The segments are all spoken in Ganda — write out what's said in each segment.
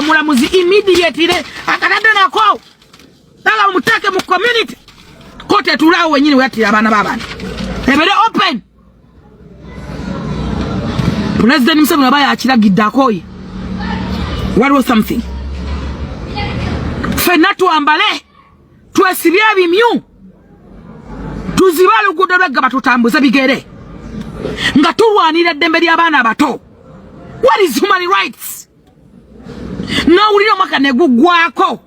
omulamuzi immediately akatadde nako nala mutake mu community kote tulao wenyini weyatira abaana b'abantu ebere open. President Museveni abaya akiragidde akoye waliwo something fenna tuambale twesibye ebimyu tuziba luguudo lw'eggaba tutambuze bigere nga tulwanira eddembe ly'abaana abato. What is human rights? Nawulira omwaka ne guggwako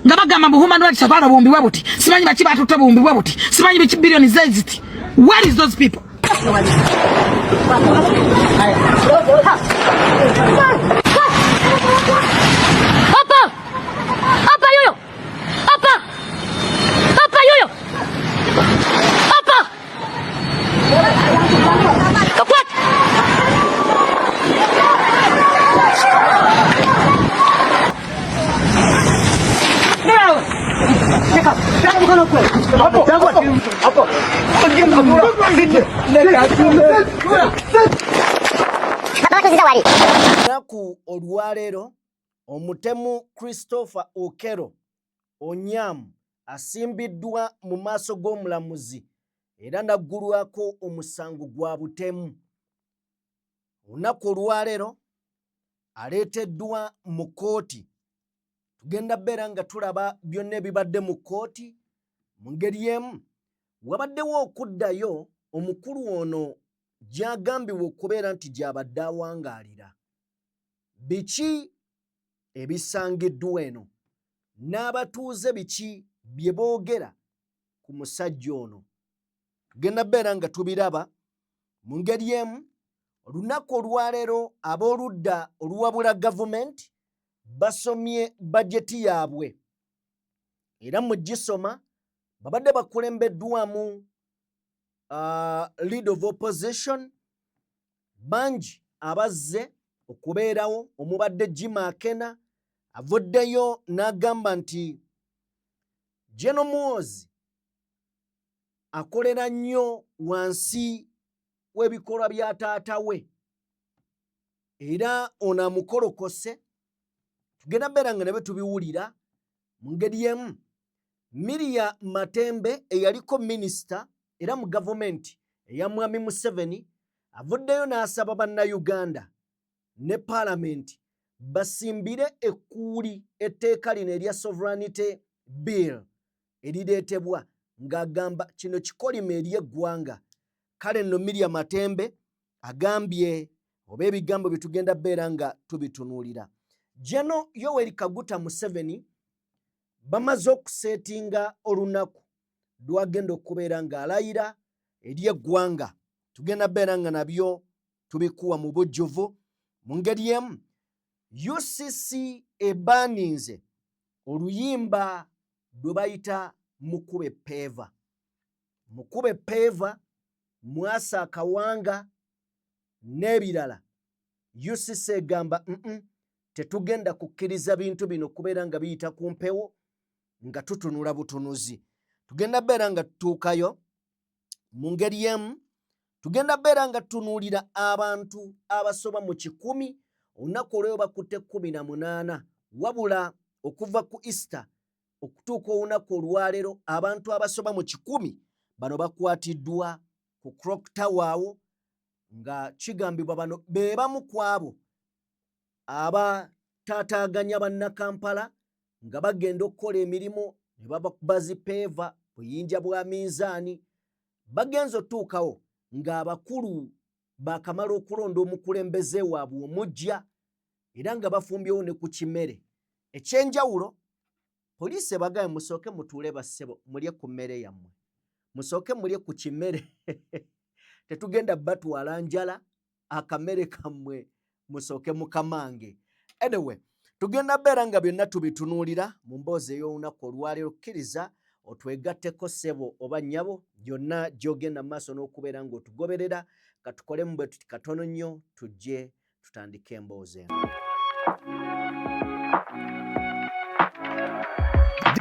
nga bagamba mu human rights abaana bumbiwe buti simanyi baki batutte bumbiwe buti simanyi biki billion zeziti. Where is those people? Apa yoyo yoyo what? Naku olwalero omutemu Christopher Okero Onyamu asimbiddwa mu maaso g'omulamuzi era naggulwako omusango gwa butemu. Olunaku olwalero aleeteddwa mu kooti. Tugenda beera nga tulaba byonna ebibadde mu kooti. Mu ngeri emu wabaddewo okuddayo omukulu ono gy'agambibwa okubeera nti gy'abadde awangaalira. Biki ebisangiddwa eno n'abatuuze biki bye boogera ku musajja ono? Tugenda beera nga tubiraba mu ngeri emu. Olunaku olwaleero ab'oludda oluwabula gavumenti basomye bajeti yaabwe era mu gisoma babadde bakulembeddwamu lead of opposition bangi abazze okubeerawo. Omubadde Jim Akena avuddeyo n'agamba nti General Muhoozi akolera nnyo wansi w'ebikolwa bya taata we era ono amukolokose. Tugenda beera nga ne tubiwulira mu ngeri emu. Miriam Matembe eyaliko minisita era mu gavumenti eya Mwami Museveni avuddeyo n'asaba bannayuganda ne Parliament basimbire ekkuuli etteeka lino erya Sovereignty Bill erireetebwa ng'agamba kino kikolima eri eggwanga. Kale nno Miriam Matembe agambye oba ebigambo bye tugenda beera nga tubitunuulira. General Yoweri Kaguta Museveni bamaze okuseetinga olunaku lwagenda okubeera nga alayira eri eggwanga. Tugenda beera nga nabyo tubikuwa mu bujjuvu mu ngeri emu. UCC ebaaninze oluyimba lwe bayita Mukube Peva. Mukube Peva, Mwasa Akawanga n'ebirala. UCC egamba tetugenda kukkiriza bintu bino kubeera nga biyita ku mpewo nga tutunula butunuzi. Tugenda beera nga tutuukayo mu ngeri emu. Tugenda beera nga tunuulira abantu abasoba mu 100 olunaku olweyo bakutte 18 wabula okuva ku Easter okutuuka olunaku olwaleero abantu abasoba mu 100 bano bakwatiddwa ku Clock Tower awo nga kigambibwa bano be bamu ku abo abataataaganya bannakampala nga bagenda okukola emirimu ne babakuba zipeeva buyinja bwa minzaani. Bagenza otuukawo ng'abakulu baakamala okulonda omukulembeze waabwe omujja era nga bafumbyewo ne ku kimere ekyenjawulo. Poliisi ebagaye musooke mutuule bassebo mulye ku mmere yammwe, musooke mulye ku kimere tetugenda batwala njala, akamere kammwe musooke mukamange. Anyway, tugenda beera nga byonna tubitunuulira mu mboozi ey'olunaku olwaleero. Kkiriza otwegatteko ssebo oba nnyabo gyonna gy'ogenda maaso n'okubeera ng'otugoberera. Katukolemu bwe tuti katono nnyo tujje tutandike emboozi eno.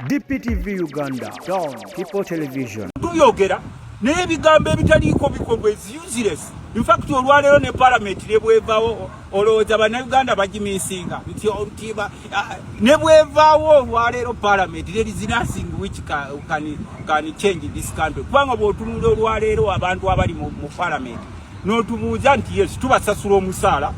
DPTV Uganda, Dawn People Television. Tuyogera naye ebigambo ebitaliiko bikolwa is useless. In fact, olwalero ne parliament nebwevawo olowooza bannayuganda bagimisinga nebwevawo olwalero parliament there is nothing which can change this country. Kubanga bw'otunula olwalero abantu abali mu parliament n'otubuuza nti yes tubasasula omusaala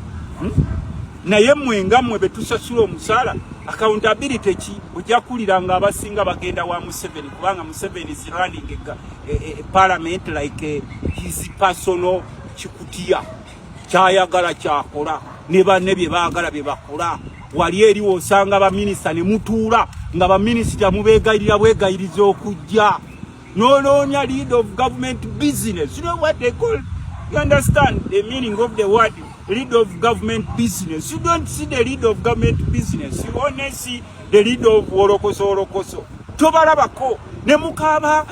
naye mwenga mwe betusasula omusaala accountability ki ojja kulira nga abasinga bagenda wa Museveni kubanga Museveni is running a parliament like his personal chikutia kyayagala kyakola ne banne bye baagala bye bakola wali eri osanga ba minister ne mutuula nga ba minister mubeegayirira bwegayiriza okujja noonya lead of government business. You know what they call, you understand the meaning of the word lead of government business? You don't see the lead of government business, you only see the lead of wolokoso tobalabako ne mukaba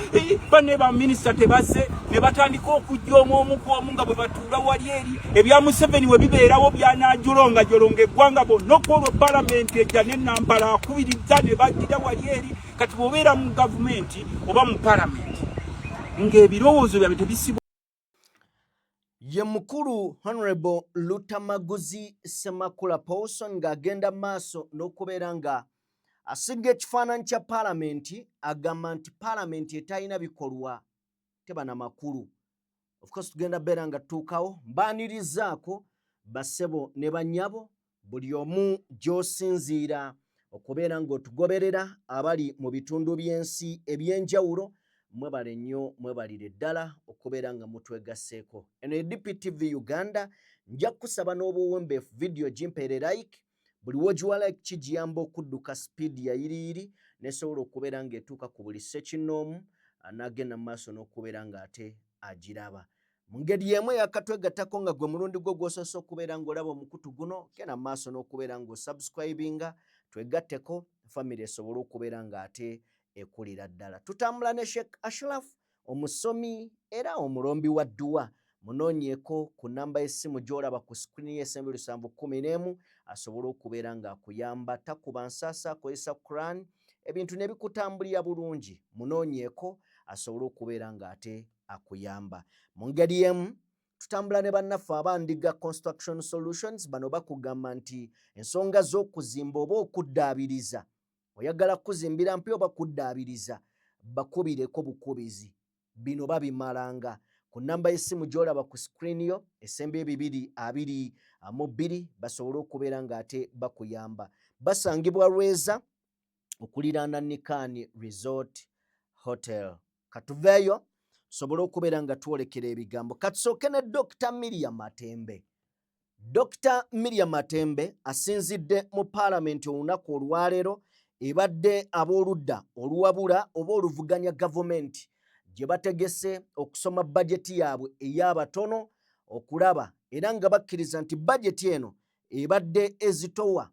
bane ba minister tebase ne batandika okujja omu nga bwe batuula wali eri ebya Museveni we bibeerawo byanajolonga eggwanga bonna okwolwo parliament ejja n'enampala akubiriza ne bagira wali eri kati bw'obeera mu gavumenti oba mu parliament ng'ebirowoozo byabe tebisibwa. Ye mukulu Honorable Lutamaguzi Semakula Paulson ng'agenda maaso n'okubeera nga asinga ekifaananyi kya parliament agamba nti parliament etalina bikolwa teba na makulu. Of course tugenda beera nga tutuukawo mbaanirizaako bassebo ne bannyabo buli omu gy'osinziira okubeera ng'otugoberera abali mu bitundu by'ensi eby'enjawulo mwebale nnyo mwebalire ddala okubeera nga mutwegasseeko. Eno ye DPTV Uganda nja kusaba n'obuwembeefu video gimpeere like buli wogiwa like kigiyamba okudduka speed ya yiriyiri nesobola okubeera ng'etuuka ku buli ssekinnoomu n'agenda mu maaso n'okubeera ng'ate agiraba. Mu ngeri y'emu yakatwegattako nga gwe mulundi gwo gw'osoose okubeera ng'olaba omukutu guno genda mu maaso n'okubeera ng'osubscribinga twegatteko family esobole okubeera ng'ate ekulira ddala. Tutambula ne Sheikh Ashraf omusomi era omulombi wa dduwa. Munoonyeeko ku namba y'essimu gy'olaba ku screen y'essembe 711 asobole okubeera ng'akuyamba takuba nsaasa akozesa Quran ebintu ne bikutambulira bulungi. Munoonyeeko asobole okubeera ng'ate akuyamba. Mu ngeri y'emu tutambula ne bannaffe abandiga Construction Solutions bano bakugamba nti ensonga z'okuzimba oba okuddaabiriza oyagala kuzimbira mpya oba kuddaabiriza bakubireko bukubizi bino babimalanga ku namba y'essimu gy'olaba ku screen yo essembe 222 basobole okubeera ng'ate bakuyamba. Basangibwa Lweza okuliraana Nikani Resort Hotel. Katuveeyo tusobole okubeera nga twolekera ebigambo. Katusooke ne Dr. Miriam Matembe. Dr. Miriam Matembe asinzidde mu parliament olunaku olwaleero ebadde ab'oludda oluwabula oba oluvuganya gavumenti gye bategese okusoma bajeti yaabwe ey'abatono okulaba era nga bakkiriza nti bajeti eno ebadde ezitowa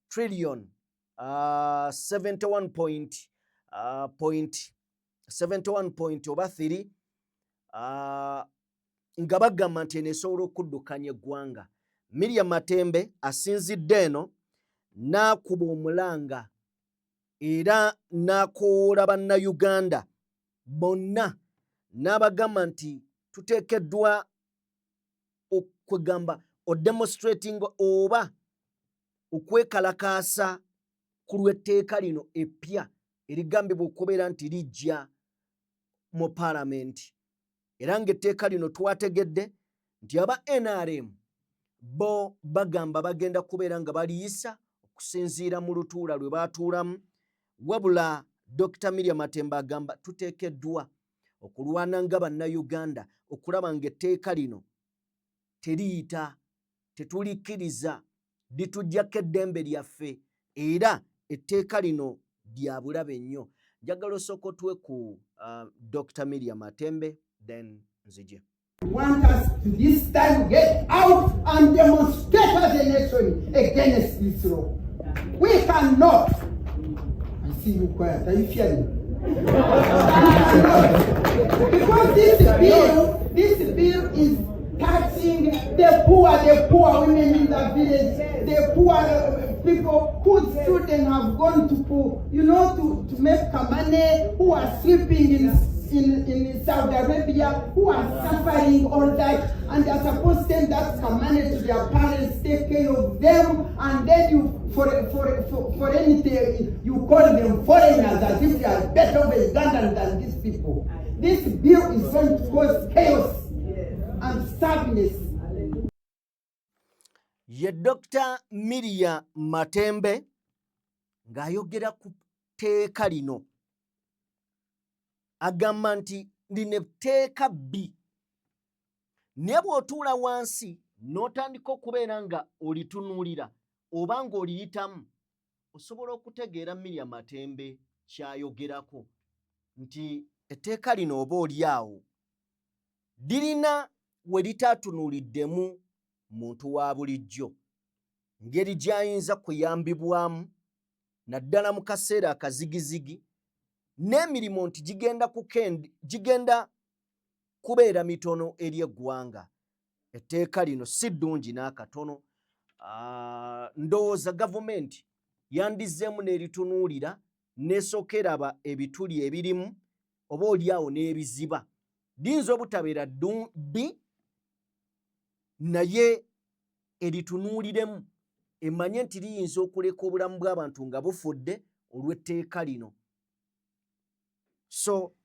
trillion 71.3 nga bagamba nti eno esobola okuddukanya eggwanga. Miriam Matembe asinzidde eno n'akuba omulanga era n'akoola bannayuganda bonna n'abagamba nti tuteekeddwa okwegamba odemonstrating oba okwekalakaasa ku lw'etteeka lino eppya erigambibwa okubeera nti lijja mu parliament era ng'etteeka lino twategedde nti aba NRM bo bagamba bagenda kubeera nga baliyisa okusinziira mu lutuula lwe baatuulamu wabula Dr. Miriam Matembe agamba tuteekeddwa okulwana nga bannayuganda okulaba ng'etteeka lino teriyita tetulikkiriza lituggyako eddembe lyaffe era etteeka lino lya bulabe nnyo. Njagala osooka otuwe ku Dr. Miriam Matembe then nzije. Want us to this time get out and demonstrate as a nation against this law. We cannot. I see you quiet. Are you fearing? Because this bill is taxing the poor women in the village, the poor people whose children have gone to, to make money, who are sleeping in in Saudi Arabia who are suffering all that, and they're supposed to send that money to their parents, take care of them, and then you, for anything, you call them foreigners as if they are better Ugandan than these people. This bill is going to cause chaos and sadness. Ye Dr. Miria Matembe ng'ayogera ku tteeka lino agamba nti lino tteeka bbi, naye bw'otuula wansi n'otandika okubeera nga olitunuulira oba ng'oliyitamu, osobola okutegeera Miria Matembe ky'ayogerako nti etteeka lino oba oliawo lirina we litatunuuliddemu muntu wa bulijjo, ngeri gy'ayinza kuyambibwamu naddala mu kaseera akazigizigi, n'emirimu nti gigenda kubeera mitono eri eggwanga. Etteeka lino si ddungi n'akatono. Ndowooza gavumenti yandizzeemu n'eritunuulira n'esooka eraba ebituli ebirimu oba oliawo n'ebiziba. Liyinza obutabeera bbi, naye eritunuuliremu emanye nti liyinza okuleka obulamu bw'abantu nga bufudde olw'etteeka lino. So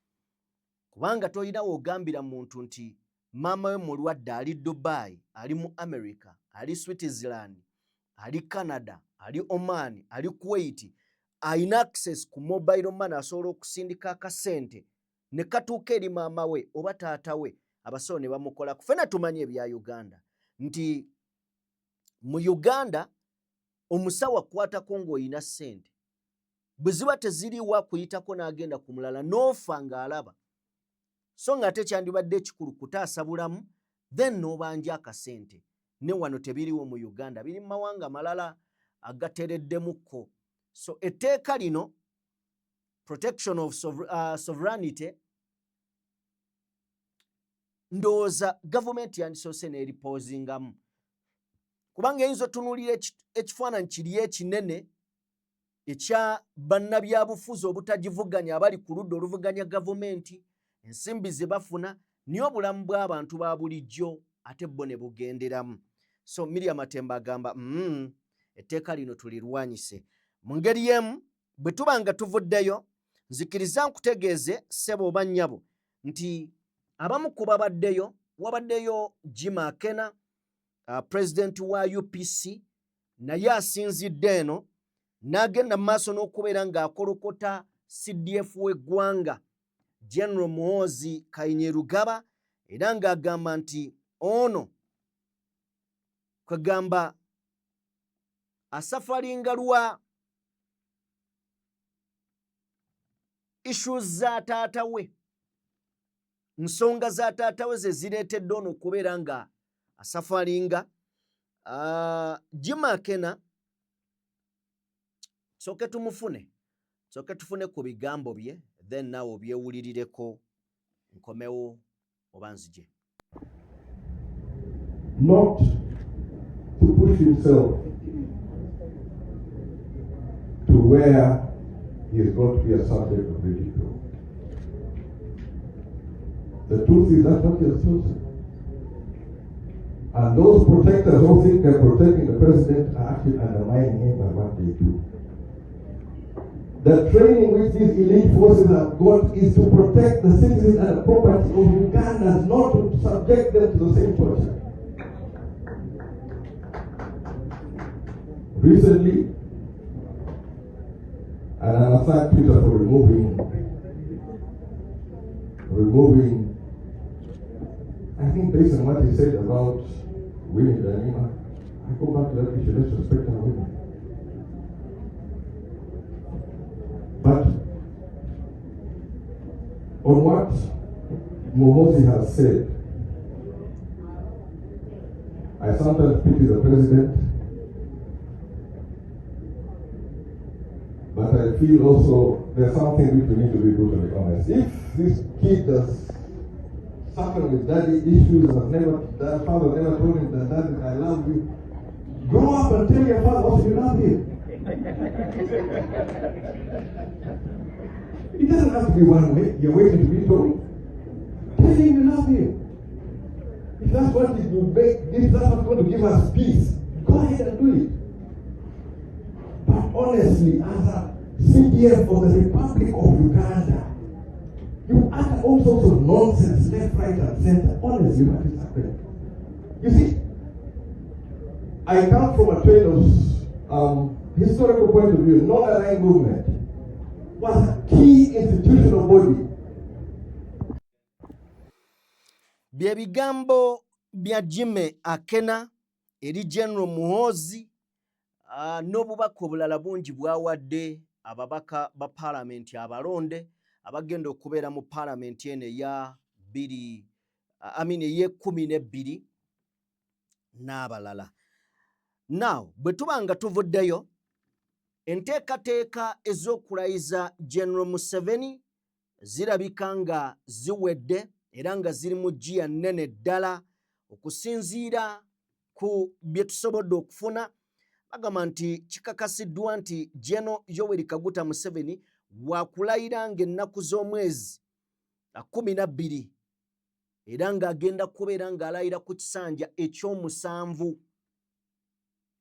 kubanga tolina w'ogambira muntu nti maama we mulwadde ali Dubai, ali mu America, ali Switzerland, ali Canada, ali Oman, ali Kuwait, ayina access ku mobile money asobola okusindika akasente ne katuuka eri maama we oba taata we, abasawo ne bamukolako. Ffenna tumanye ebya Uganda nti mu Uganda omusawo akwatako ng'olina ssente, bwe ziba teziriwo akuyitako n'agenda ku mulala n'ofa ng'alaba, so ng'ate kyandibadde ekikulu kutaasa bulamu, then n'obanja akasente. Ne wano tebiriwo mu Uganda, biri mu mawanga malala agatereddemukko. So etteeka lino, protection of sovereignty, ndowooza gavumenti yandisoose n'eripoozingamu, kubanga eyinza otunuulira ekifaananyi kiri ekinene ekya bannabyabufuzi obutagivuganya abali ku ludda oluvuganya gavumenti, ensimbi ze bafuna, naye obulamu bw'abantu ba bulijjo ate bo ne bugenderamu. So Miria Matembe agamba etteeka lino tulirwanyise. Mu ngeri y'emu bwe tuba nga tuvuddeyo, nzikiriza nkutegeeze ssebo oba nnyabo nti abamu ku babaddeyo, wabaddeyo Jim Akena, president wa UPC, naye asinzidde eno n'agenda mu maaso n'okubeera ng'akolokota CDF w'eggwanga General Muhoozi Kainerugaba, era ng'agamba nti ono kwegamba asafalinga lwa issues za taata we, nsonga za taata we ze zireetedde ono okubeera nga asafalinga. Jim Akena soke tumufune, soke tufune ku bigambo bye, then naawe obyewulirireko, nkomewo oba nzije. Not to push himself to where he is going to be a subject of ridicule. The truth is that's what he has chosen. And those protectors who think they're protecting the president are actually undermining him by what they do. The training which these elite forces have got is to protect the citizens and the property of Ugandans, not to subject them to the same torture. Recently, and I thank Twitter for removing, I think based on what he said about women, I go back to that issue, let's respect our women. But on what Muhoozi has said, I sometimes pity the president, but I feel also there's something which we need to be brutally honest. If this kid does suffer with daddy issues, that father never told him that daddy, I love you, grow up and tell your father also you love him. It doesn't have to be one way. You're waiting to be told. Tell him you love him. If that's what it will make, if that's what's going to give us peace, go ahead and do it. But honestly, as a CPF for the Republic of Uganda, you utter all sorts of nonsense, left, right, and center. Honestly, what is happening? You see, I come from a train of historical point of view. Non-aligned movement was a key institutional body. Bye bigambo bya Jimmy Akena eri General Muhoozi n'obubaka obulala bungi bwawadde ababaka ba parliament abalonde abagenda okubeera mu parliament eno eya 12 n'abalala. Now bwe tuba nga tuvuddeyo enteekateeka ez'okulayiza General Museveni zirabika nga ziwedde era nga ziri mu jjiya nnene ddala okusinziira ku bye tusobodde okufuna. Bagamba nti kikakasiddwa nti General Yoweri Kaguta Museveni waakulayira ng'ennaku z'omwezi 12 era ng'agenda kubeera ng'alayira ku kisanja eky'omusanvu.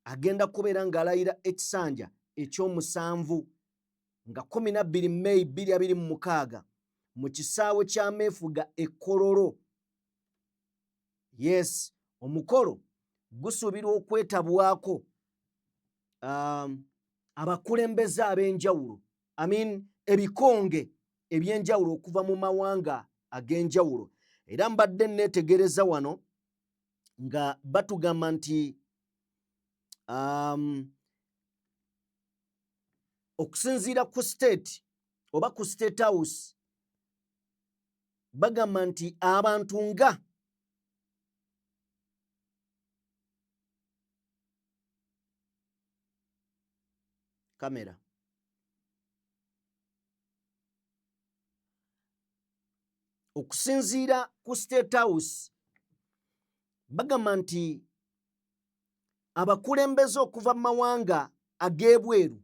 Agenda kubeera ng'alayira ekisanja eky'omusanvu nga 12 May 2026 mu kisaawe kya Meefuga e Kololo. Yes, omukolo gusuubirwa okwetabwako abakulembeze ab'enjawulo, ebikonge eby'enjawulo okuva mu mawanga ag'enjawulo. Era mbadde neetegereza wano nga batugamba nti okusinziira ku state oba ku State House bagamba nti abantu nga kamera okusinziira ku State House bagamba nti abakulembeze okuva mu mawanga ag'ebweru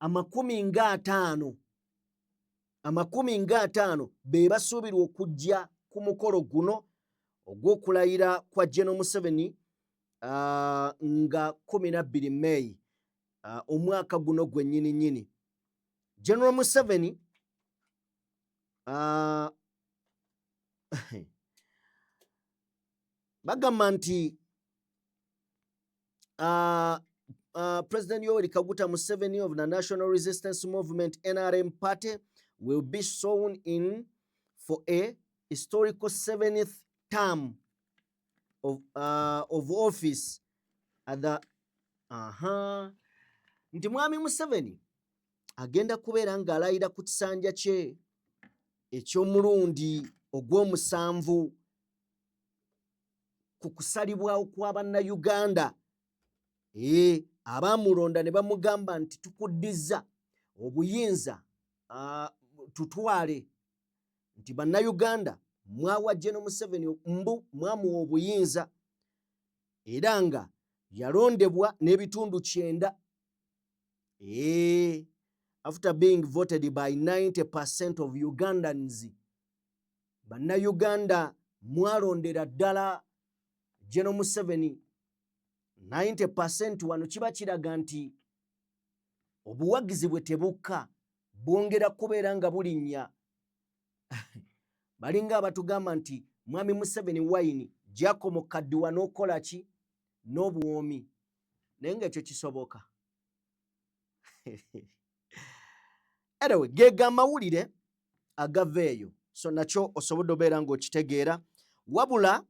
50 be basuubirwa okujja ku mukolo guno ogw'okulayira kwa General Museveni nga 12 May omwaka guno gwennyini nnyini. General Museveni bagamba nti President Yoweri Kaguta Museveni of the National Resistance Movement NRM Party will be sworn in for a historical 7th term of office at the nti Mwami Museveni agenda kubeera ng'alayira ku kisanja kye eky'omulundi ogw'omusanvu ku kusalibwawo kw'Abannayuganda. Abaamulonda ne bamugamba nti tukuddiza obuyinza tutwale, nti Bannayuganda mwawa General Museveni mwamuwa obuyinza, era nga yalondebwa n'ebitundu 9 after being voted by 90% of Ugandans. Bannayuganda mwalondera ddala General Museveni 90%. Wano kiba kiraga nti obuwagizi bwe tebukka, bwongera kubeera nga bulinnya. Balinga abatugamba nti Mwami Museveni wayini Giacomo Kaddiwa n'okola ki n'obuwomi, naye ng'ekyo kisoboka. Anyway, geega amawulire agaveeyo, so nakyo osobodde obeera ng'okitegeera, wabula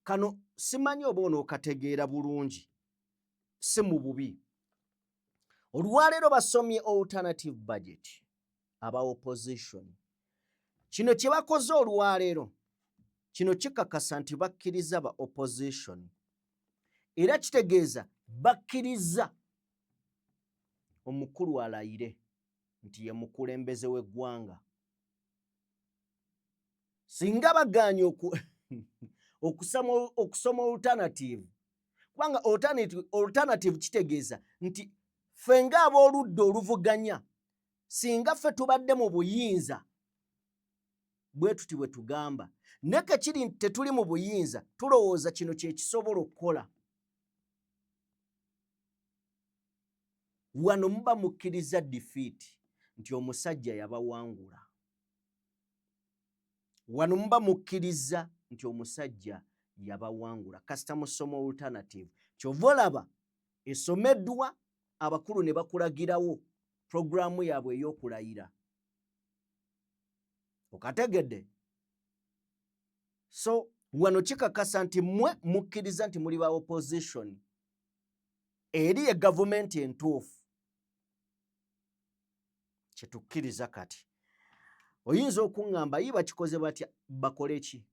kano simanyi oba onookategeera bulungi, si mu bubi. Olwaleero basomye alternative budget aba opposition. Kino kye bakoze olwaleero, kino kikakasa nti bakkiriza ba opposition, era kitegeeza bakkiriza omukulu alayire nti ye mukulembeze w'eggwanga. Singa bagaanye okusoma alternative kubanga alternative kitegeeza nti ffe ng'ab'oludda oluvuganya singa ffe tubadde mu buyinza bwe tuti bwe tugamba neke kiri nti tetuli mu buyinza tulowooza kino kye kisobola okukola. Wano muba mukkiriza defeat nti omusajja yabawangula. Wano muba mukkiriza nti omusajja yabawangula kasita musomo alternative. Kyova olaba esomeddwa abakulu ne bakulagirawo programu yaabwe ey'okulayira. Okategedde? So wano kikakasa nti mmwe mukkiriza nti muli ba opposition eri ye gavumenti entuufu. Kyetukkiriza kati. Oyinza okuŋŋamba yi bakikoze batya bakole ki?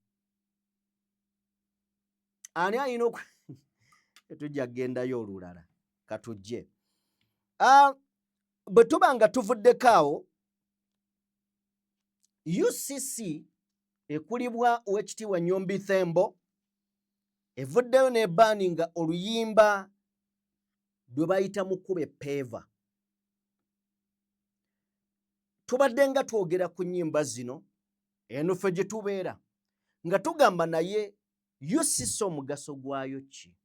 Ani alina tujja kugendayo olulala katujje. Bwe tuba nga tuvuddeko awo UCC ekulibwa Oweekitiibwa Nnyombi Thembo evuddeyo n'ebaaninga oluyimba lwe bayita Mukube Peva. Tubadde nga twogera ku nnyimba zino eno ffe gye tubeera nga tugamba naye UCC omugaso gwayo ki?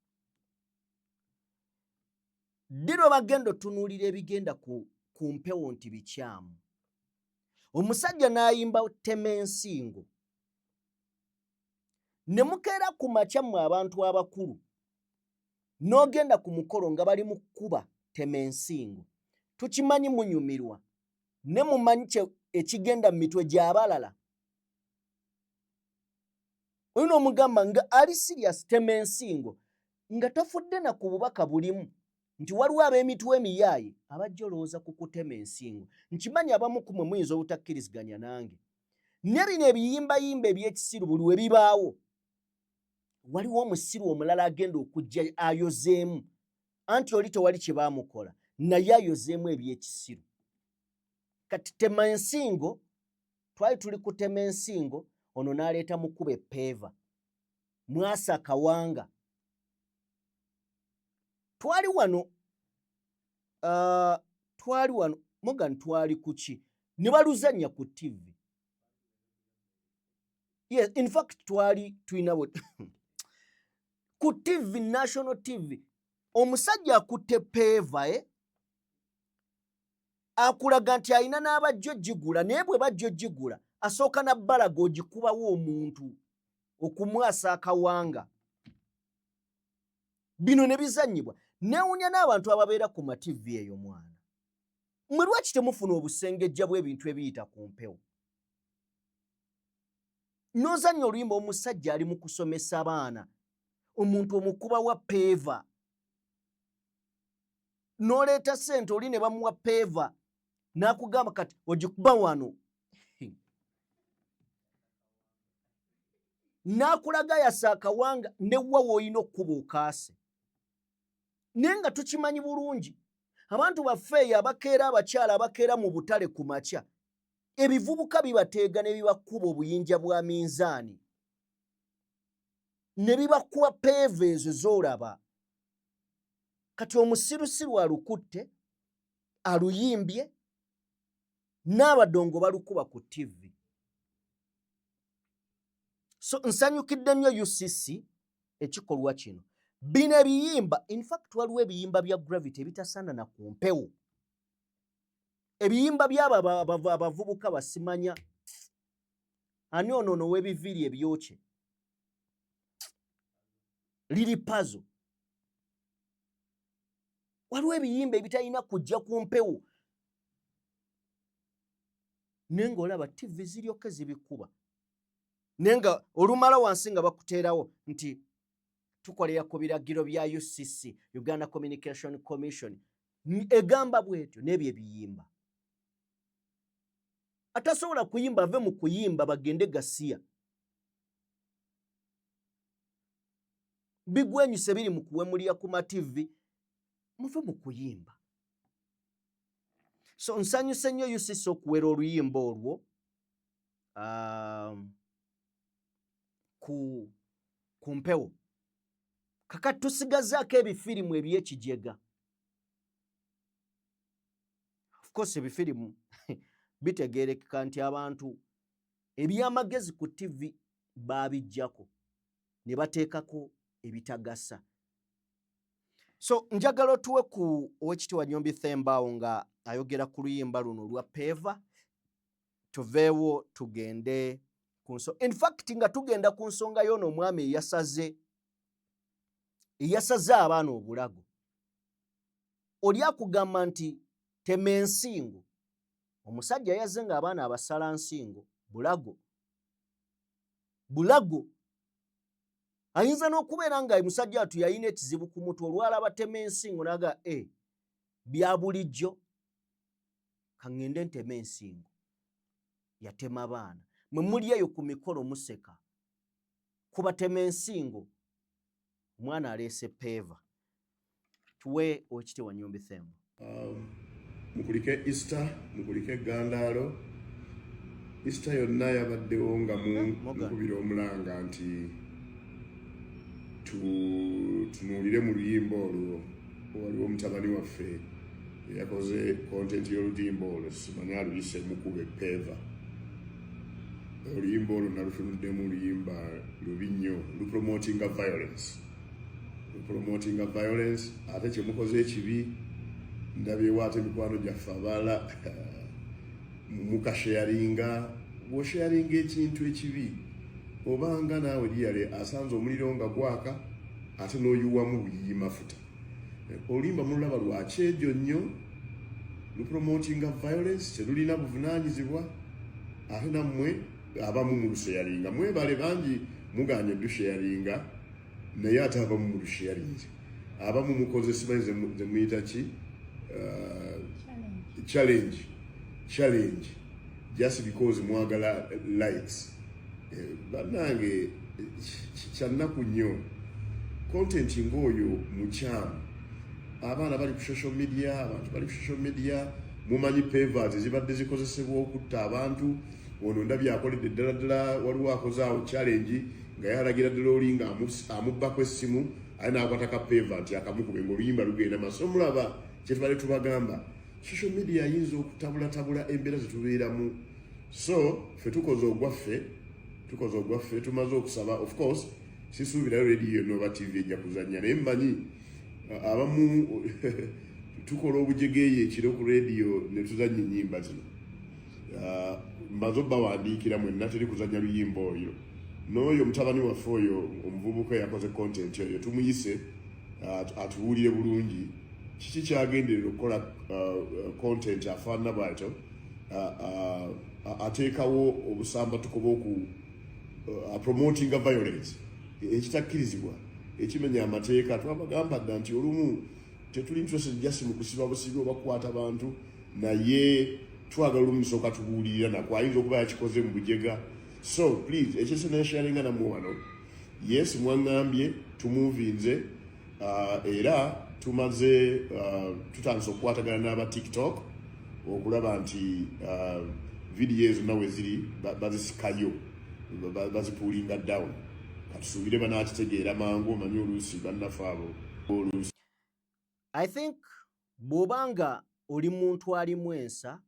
Ddi lwe bagenda otunuulira ebigenda ku mpewo nti bikyamu. Omusajja n'ayimba Tema Ensingo ne mukeera ku makya mmwe abantu abakulu n'ogenda ku mukolo nga bali mu kkuba Tema Ensingo. Tukimanyi munyumirwa ne mumanyi ekigenda mu mitwe gy'abalala. Olina omugamba nga ali serious Tema Ensingo nga tafudde na ku bubaka bulimu nti waliwo ab'emitwe emiyaaye abajja olowooza ku kutema ensingo. Nkimanyi abamu ku mmwe muyinza obutakkiriziganya nange. Ne bino ebiyimbayimba eby'ekisiru buli we bibaawo waliwo omusiru omulala agenda okujja ayozeemu anti oli tewali kye baamukola naye ayozeemu eby'ekisiru. Kati Tema Ensingo twali tuli kutema ensingo ono n'aleeta Mukube Peva Mwasa Akawanga. Twali wano Morgan twali kuki ne baluzanya ku TV. Yes, in fact twali tulina ku TV, National TV. Omusajja akutte Peva akulaga nti alina n'abajja oggigula naye bwe bajja oggigula asooka na bbalaga ogikubawo omuntu okumwasa Akawanga. Bino ne bizannyibwa. Neewunya n'abantu ababeera ku ma-TV eyo mwana. Mmwe lwaki temufuna obusengejja bw'ebintu ebiyita ku mpewo? N'ozannya oluyimba omusajja ali mu kusomesa abaana, omuntu omukuba wa Peva. N'oleeta ssente oli ne bamuwa Peva n'akugamba kati ogikuba wano. N'akulaga yasa Akawanga ne wa w'olina okkuba okaase. Naye nga tukimanyi bulungi abantu baffe eyo abakeera abakyala abakeera mu butale ku makya ebivubuka bibateega ne bibakuba obuyinja bwa minzaani ne bibakuba Peva ezo z'olaba. Kati omusirusiru alukutte aluyimbye n'abadongo balukuba ku TV. So nsanyukidde nnyo UCC ekikolwa kino. Bino ebiyimba, in fact waliwo ebiyimba bya Gravity ebitasaana na ku mpewo. Ebiyimba by'abo abavubuka basimanya ani ono w'ebiviiri ebyokye. Liri puzzle. Waliwo ebiyimba ebitalina kujja ku mpewo. Naye ng'olaba TV ziryoke zibikuba. Naye nga olumala wansi nga bakuteerawo nti tukolera ku biragiro bya UCC, Uganda Communication Commission. Egamba bwetyo n'ebyo ebiyimba. Atasobola kuyimba ave mu kuyimba bagende Gasiya. Bigwenyuse biri mu kuwemulira ku ma-TV muve mu kuyimba. So nsanyuse nnyo UCC okuwera oluyimba olwo ku mpewo. kakati tusigazaako ebifirimu ebyekijega. Of course ebifirimu bitegeerekeka nti abantu ebyamagezi ku TV baabijjako ne bateekako ebitagasa. So njagala otuwe ku Oweekitiibwa Nnyombi Themba nga ayogera ku luyimba luno lwa Peva, tuveewo tugende ku nsonga. In fact nga tugenda ku nsonga y'ono omwami eyasaze abaana obulago. Oli akugamba nti tema ensingo, omusajja yazze ng'abaana abasala nsingo, bulago. Ayinza n'okubeera nga musajja atu yalina ekizibu ku mutwe olwalaba tema ensingo naga bya bulijjo kaŋŋende ntema ensingo. Yatema baana. Mwe muli eyo ku mikolo museka. Kuba tema ensingo omwana aleese Peva. Tuwe Oweekitiibwa Nnyombi Themba. Mukulike Easter, mukulike Gandaalo. Easter yonna yabaddewo nga mukubira omulanga nti tunuulire mu luyimba olwo. Waliwo omutabani waffe yakoze content y'oluyimba olwo, simanyi aluyise mukube Peva. Oluyimba olwo nalutunuddemu oluyimba lubi nnyo, lupromotinga violence. Ate kyemukoze ekibi ndabyewo ate mikwano gyaffe abalala mukasharinga. Bw'osharinga ekintu ekibi obanga naawe liyale asanze omuliro nga gwaka ate n'oyuwamu buyiyi mafuta. Oluyimba mululaba lwakyejo nnyo, lupromotinga violence, terulina buvunaanyizibwa. Ate nammwe abamu mu lusharinga, mwebale bangi muganye dusharinga naye ate abamu mu lusharingi. Abamu mukoze simanyi ze muyita ki? Challenge just because mwagala likes. Bannange kyannaku nnyo content ng'oyo mukyamu. Abaana bali ku social media, abantu bali ku social media, mumanyi Peva zibadde zikozesebwa okutta abantu. Ono ndabye akoledde ddala waliwo akozaawo challenge nga yalagira ddala oli nga amubbako essimu aye n'akwata ka Peva nti akamukube ng'oluyimba lugenda maaso. Mulaba kye tubadde tubagamba, social media ayinza okutabulatabula embeera ze tubeeramu. So ffe tukoze ogwaffe tumaze okusaba. Of course sisuubirayo radio nova TV ejja kuzannya naye mmanyi abamu tukola obujegeeyo ekiro ku radio ne tuzannya ennyimba zino. Mbazo bawandiikira mwenna teri kuzannya luyimba oyo. N'oyo mutabani waffe oyo omuvubuka yakoze content oyo tumuyise atuwulire bulungi kiki kyagenderera okukola content afaanana bw'atyo. Ateekawo obusambatuko bw'oku promotinga violence ekitakkirizibwa ekimenya amateeka. Twabagamba dda nti olumu tetuli interested just mu kusiba busibi oba kukwata abantu, naye twagala olumu nsooka tubuulirira nako ayinza okuba yakikoze mu bujega. So please ekyese nesharinga nammwe wano. Yes mwaŋŋambye tumuvinze era tumaze tutandise okukwatagana n'aba TikTok okulaba nti video ezo nawe ziri bazisikayo bazipuulinga down. Katusuubire banaakitegeera mangu, omanyi oluusi bannaffe abo oluusi. I think bw'obanga oli muntu alimu ensa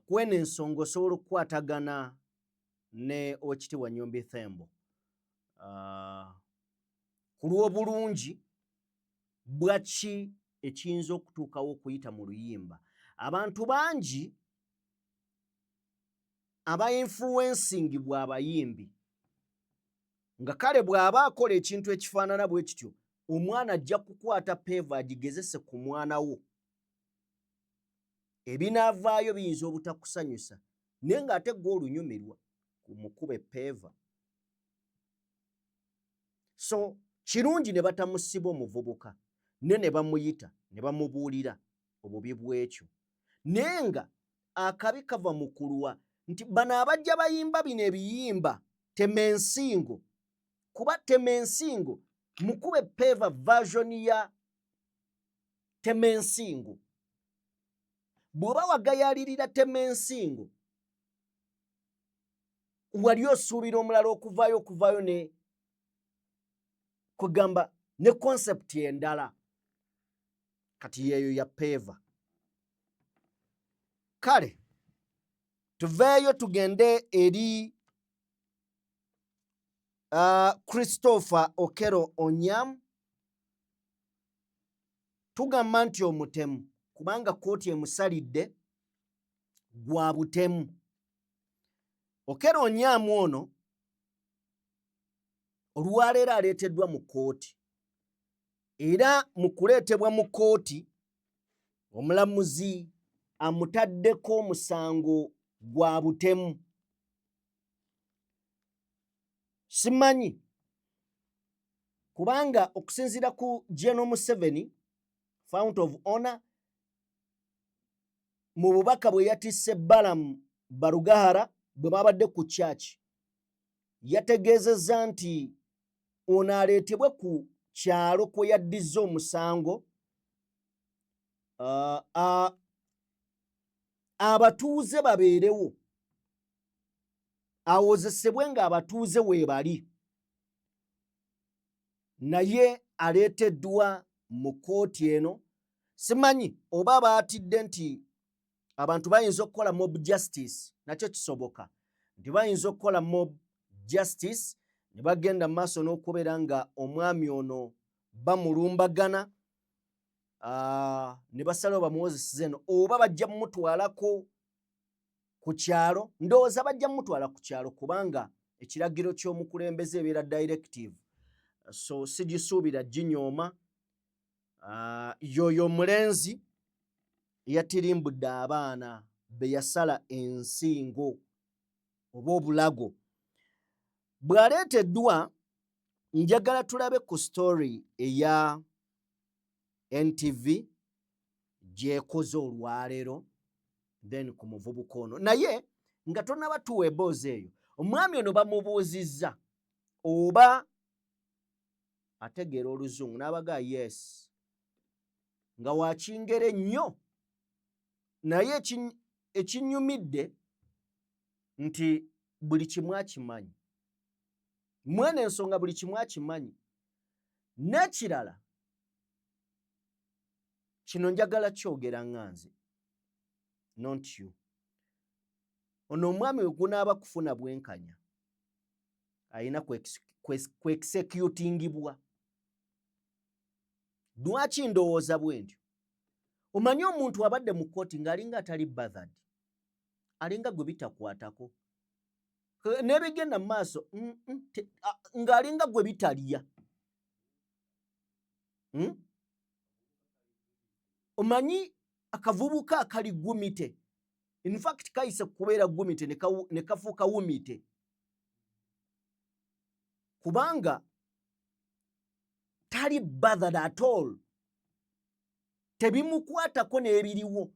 kwena ensonga osobola okukwatagana ne Oweekitiibwa Nnyombi Themba ku lw'obulungi bwaki ekiyinza okutuukawo okuyita mu luyimba. Abantu bangi aba-influencing bw'abayimbi nga kale bw'aba akola ekintu ekifaanana bwe kityo omwana ajja kukwata Peva agigezese ku mwana wo. Ebinaavaayo biyinza obutakusanyusa naye ng'ate gwe olunyumirwa ku mukube Peva. So kirungi ne batamusiba omuvubuka ne bamuyita ne bamubuulira obubi bw'ekyo, naye nga akabi kava mu kulwa nti bano abajja bayimba bino ebiyimba tema ensingo, kuba tema ensingo mukube Peva version ya tema ensingo. Bw'oba wagayaalirira tema ensingo wali osuubira omulala okuvaayo kugamba ne concept endala kati yeyo ya peva. Kale tuveeyo tugende eri Christopher Okero Onyam. Tugamba nti omutemu kubanga kooti emusalidde gwa butemu. Okero Onyam ono olwaleero aleeteddwa mu kooti, era mu kuleetebwa mu kooti omulamuzi amutaddeko omusango gwa butemu. Simanyi kubanga okusinziira ku General Museveni Fount of Honor mu bubaka bwe yatisse Balaam Barugahara bwe babadde ku church, yategeezezza nti ono aleetebwe ku kyalo kwe yaddizza omusango, abatuuze babeerewo, awozesebwe ng'abatuuze weebali, naye aleeteddwa mu kooti eno. Simanyi oba baatidde nti abantu bayinza okukola mob justice, nakyo kisoboka nti bayinza okukola mob justice ne bagenda mu maaso n'okubeera nga omwami ono bamulumbagana, ne basalawo bamuwozesize eno, oba bajja mumutwalako ku kyalo. Ndowooza bajja mumutwala ku kyalo kubanga ekiragiro ky'omukulembeze ebeera directive, so sigisuubira ginyooma. Yoyo omulenzi yatirimbudde abaana be yasala ensingo oba obulago. Bw'aleeteddwa, njagala tulabe ku story eya NTV gy'ekoze olwaleero, then ku muvubuka ono. Naye nga tonnaba tuwa ebboozi eyo, omwami ono bamubuuzizza oba ategeera Oluzungu, n'abaga yes, nga wakingere nnyo. Naye ekinyumidde nti buli kimu akimanyi, mwene ensonga buli kimu akimanyi. N'ekirala kino njagala kyogera nga nze, not you. Ono omwami we gunaaba kufuna bwenkanya alina kwexecutingibwa. Lwaki ndowooza bwe ntyo? Omanyi omuntu abadde mu kooti ng'alinga atali bothered, alinga gwe bitakwatako, n'ebigenda mu maaso ng'alinga gwe bitalya. Omanyi akavubuka akali gumite, in fact kayise kubeera gumite ne kafuuka wumite, kubanga tali bothered at all, tebimukwatako n'ebiriwo.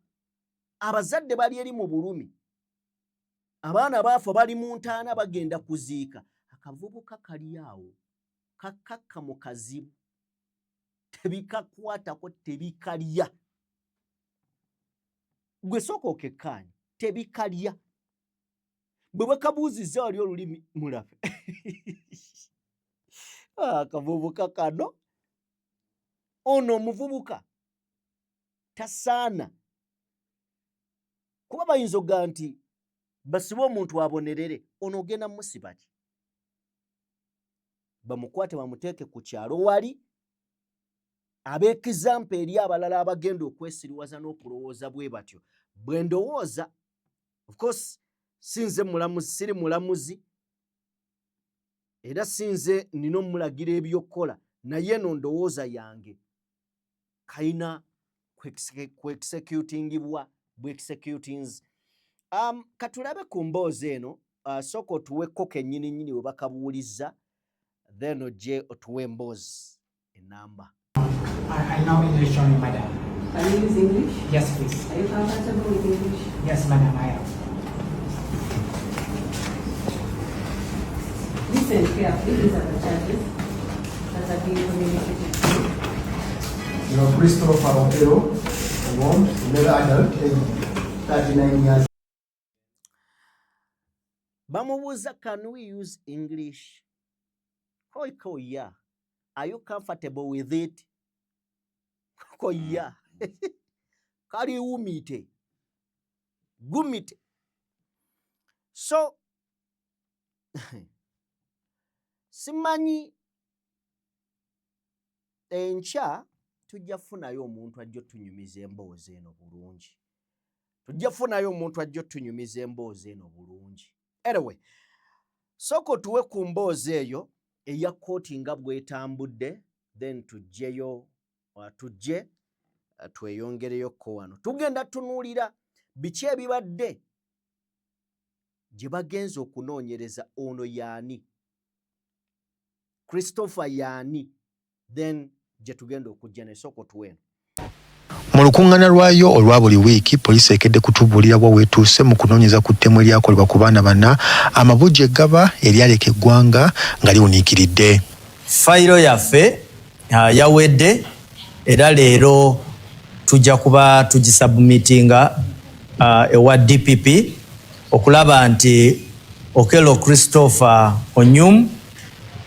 Abazadde bali eri mu bulumi, abaana baafa bali mu ntaana bagenda kuziika, akavubuka kali awo kakakka mu kazibu, tebikakwatako, tebikalya. Gwe sooka okekkaanya, tebikalya. Bwe bakabuuzizza wali olulimi mulabe akavubuka kano, ono omuvubuka tasaana kuba bayinza okugaa nti basibe omuntu abonerere, ono ogenda musiba ki? Bamukwate bamuteeke ku kyalo wali abeekizampa eri abalala abagenda okwesiriwaza n'okulowooza bwe batyo. Bwe ndowooza, of course sinze mulamuzi, siri mulamuzi, era sinze nina omulagira ebyokukola, naye no ndowooza yange kayina kwexecutingibwa bwexecutings. Katulabe ku mboozi eno, sooka otuwekko kennyini nnyini we bakabuulizza, then ojje otuwe emboozi enamba. I know English only, madam. Can you use English? Yes, please. Are you comfortable with English? Yes, madam, I am. Listen carefully, these are the charges that are being communicated to you. You know, Christopher Okero, warned, male adult, age 39 years. Bamubuuza, can we use English? Koiko ya. Are you comfortable with it? Koya. Kali umite. Gumite. So, simanyi enkya tujja funayo omuntu ajja tunyumiza emboozi eno bulungi. Tujja funayo omuntu ajja tunyumiza emboozi eno bulungi. Anyway, soko tuwe ku mboozi eyo eya kooti nga bwetambudde, then tujjeyo tujje tweyongereyoko wano. Tugenda tunuulira biki ebibadde gye bagenza okunoonyereza ono yaani, Christopher yaani, then gye tugenda okujja ne soko tuweno. Mu lukuŋŋaana lwayo olwa buli wiiki poliisi ekedde kutubuulira bwa weetuuse mu kunoonyeza ku ttemu eryakolebwa ku baana bana amabujje gaba eryaleka eggwanga nga liwuniikiridde. Fayiro yaffe yawedde era leero tujja kuba tugisubmitinga ewa DPP okulaba nti Okello Christopher Onyum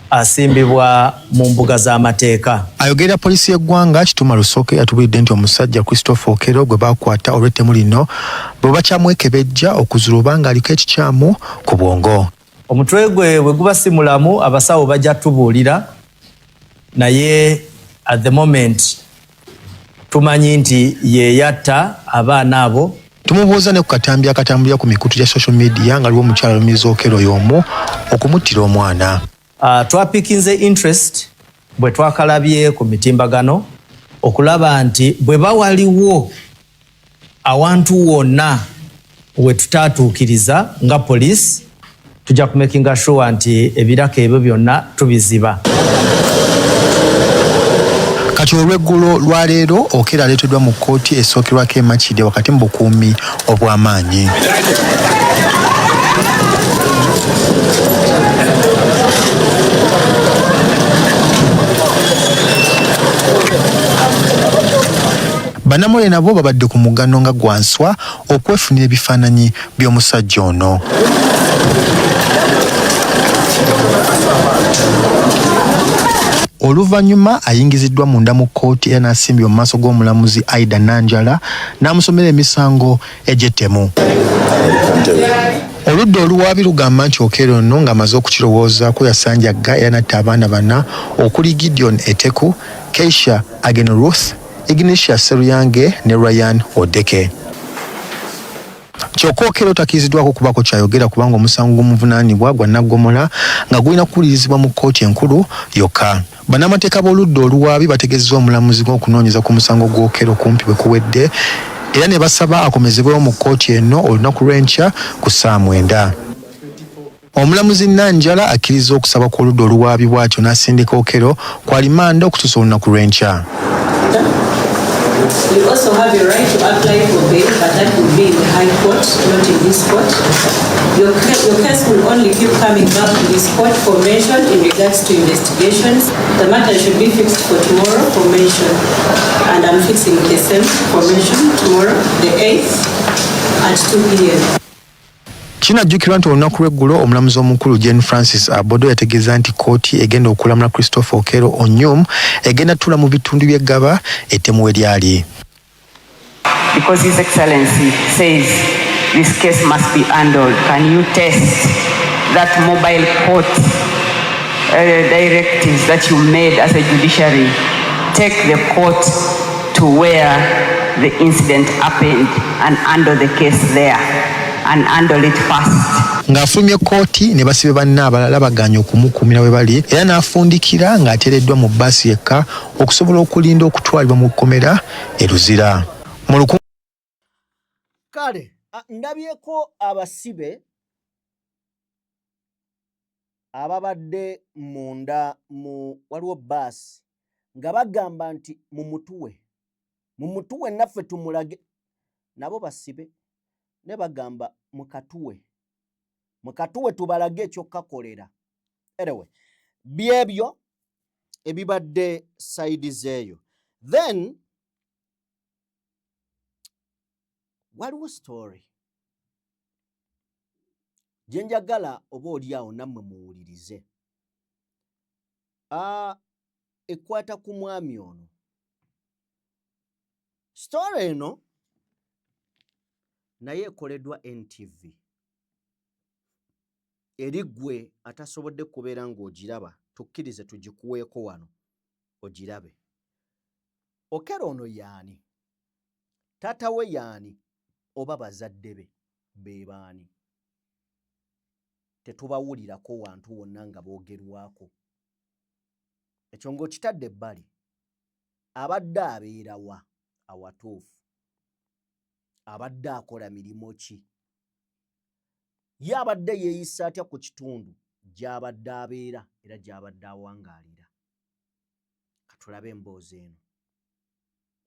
asimbibwa mu mbuga z'amateeka. Ayogerera poliisi y'eggwanga Kituma Lusooke yatubulidde nti omusajja Christopher Okello gwe baakwata olw'ettemu lino bwe bakyamwekebejja okuzuula obanga aliko ekikyamu ku bwongo. Omutwe gwe bwe guba si mulamu abasawo bajja tubuulira, naye at the moment tumanyi nti ye yatta abaana abo. Tumubuuza ne ku katambi akatambulira ku mikutu gya social media nga aliwo omukyala Lumiza Okello y'omu okumuttira omwana. Twapikinze interest bwe twakalabye ku mitimbagano okulaba nti bwe bawaliwo awantu wonna we tutaatuukiriza nga police tujja kumakinga sure nti ebiraka ebyo byonna tubiziba. Kati olw'eggulo lwaleero Okello aleeteddwa mu kkooti esookerwako e Makindye wakati mu bukuumi obw'amaanyi. Bannamawulire nabo babadde ku mugano nga gwanswa okwefunira ebifaananyi by'omusajja ono. Oluvannyuma ayingiziddwa munda mu kkooti era n'asimbibwa mu maaso g'omulamuzi Aida Nanjala n'amusomera emisango egy'ettemu. Oludda oluwaabi lugamba nti Okello ono ng'amaze okukirowoozaako yasanjagga era n'atta abaana bana okuli Gideon Eteku, Keisha Ageno Ruth, Ignatia Seruyange ne Ryan Odeke. Kyokka Okello takkirizibwako kubaako kyayogera kubanga omusango gw'omuvunaanibwa gwa nnaggomola nga gulina kuwulirizibwa mu kkooti enkulu yokka. Bannamateeka b'oludda oluwaabi bategeezezza omulamuzi gw'okunoonyeza ku musango gw'Okello kumpi bwe kuwedde era ne basaba akomezebwewo mu kkooti eno olunaku lw'enkya ku 9:00. Omulamuzi Nanjala akkiriza okusaba kw'oludda oluwaabi bw'atyo n'asindika Okello ku alimanda okutuusa olunaku lw'enkya. You also have a right to apply for bail, but that will be in the High Court, not in this court. Your case will only keep coming back to this court for mention in regards to investigations. The matter should be fixed for tomorrow for mention, and I'm fixing the same for mention tomorrow, the 8th at 2 p.m. Kinajjukirwa nti olunaku lw'eggulo omulamuzi omukulu Jane Francis Abodo yategeeza nti kkooti egenda okulamula Christopher Okello Onyum egenda ttula mu bitundu by'eggaba ettemu we lyali. Because His Excellency says this case must be handled, can you test that mobile court directives that you made as a judiciary? Take the court to where the incident happened and handle the case there. And handle it fast. Ng'afulumye kkooti ne basibe banne abalala baganya okumukuumira we bali era n'afundikira ng'ateereddwa mu bbaasi yekka okusobola okulinda okutwalibwa mu kkomera e Luzira. Kale, ndabyeko abasibe ababadde munda mu waliwo bbaasi nga bagamba nti mu mutuwe naffe tumulage, nabo basibe ne bagamba mukatuwe tubalage ekyokakolera. Anyway, byebyo ebibadde side zeeyo. Then waliwo story gye njagala oba oli awo nammwe muwulirize. ekwata ku mwami ono. Story eno naye ekoleddwa NTV. Eri gwe atasobodde kubeera ng'ogiraba tukkirize tugikuweeko wano ogirabe. Okello ono yaani? Taata we yaani? Oba bazadde be be baani? Tetubawulirako wantu wonna nga boogerwako. Ekyo ng'okitadde ebbali. Abadde abeera wa awatuufu? Abadde akola mirimu ki? Ye abadde yeeyisa atya ku kitundu gy'abadde abeera era gy'abadde awangaalira? Katulabe emboozi eno.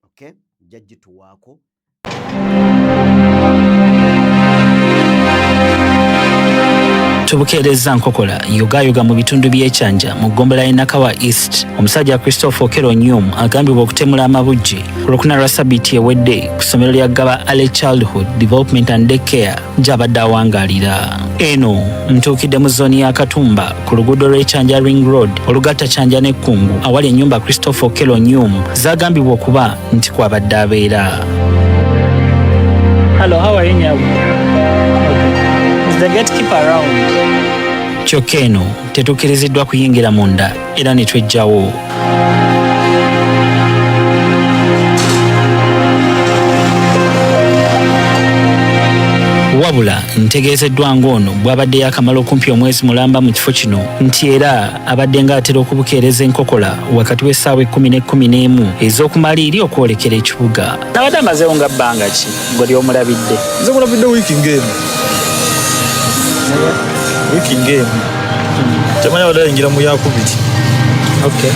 Okay? Jjagituwaako. Tubukeereza Nkokola yogayoga mu bitundu by'ekyanja mu ggombolola y'e Nakawa East. Omusajja Christopher Okello Nyum agambibwa okutemula amabujje olwokuna lwa ssabbiiti ewedde ku ssomero lya Gaba Early Childhood Development and Daycare gy'abadde awangaalira. Eno ntuukidde mu zooni ya Katumba ku luguudo lw'Ekyanja Ring Road olugatta Kyanja n'Ekkungu awali ennyumba Christopher Okello Nyum zaagambibwa okuba nti kwabadde abeera. Hello, how are you now? The gatekeeper around. Kyokka eno tetukkiriziddwa kuyingira munda era ne twejjawo. Wabula ntegeezeddwa ng'ono bw'abadde yakamala okumpi omwezi mulamba mu kifo kino nti era abadde ng'atera okubukeereza enkokola wakati w'essaawa 10 ne 11 ez'okumaliiri okwolekera ekibuga. Nabadde amazeewo nga bbanga ki ng'oli omulabidde? Nze mulabidde wiiki ng'emu. Wiki ngemu. Tamanya abadde ayingira mu yakubiri. Okay.